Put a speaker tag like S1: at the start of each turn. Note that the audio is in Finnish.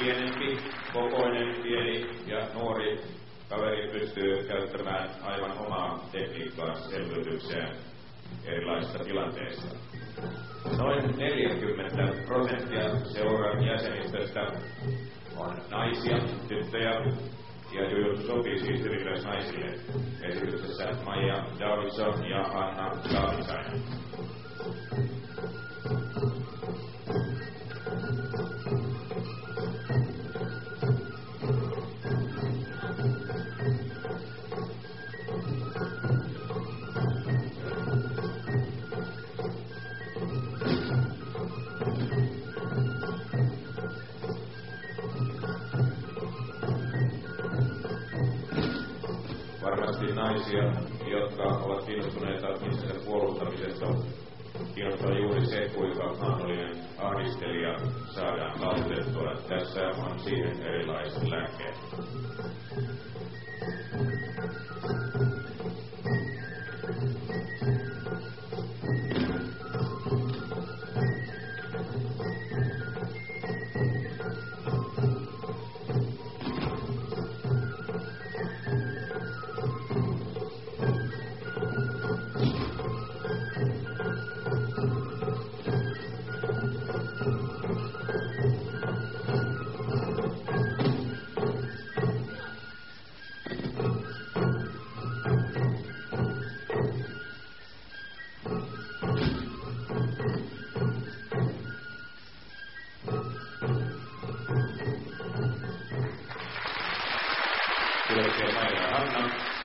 S1: pienempi, kokoinen, pieni ja nuori kaveri pystyy käyttämään aivan omaa tekniikkaa selviytykseen erilaisissa tilanteissa. Noin 40% seuran jäsenistöstä on naisia, tyttöjä, ja jujutsu sopii siis hyvin myös naisille. Esityksessä Maija Davidson ja Anna Davidson. Varmasti naisia, jotka ovat kiinnostuneita itsensä puolustamisesta, kiinnostaa juuri se, kuinka mahdollinen ahdistelija saadaan taltutettua. Tässä on siihen erilaiset lääkkeet.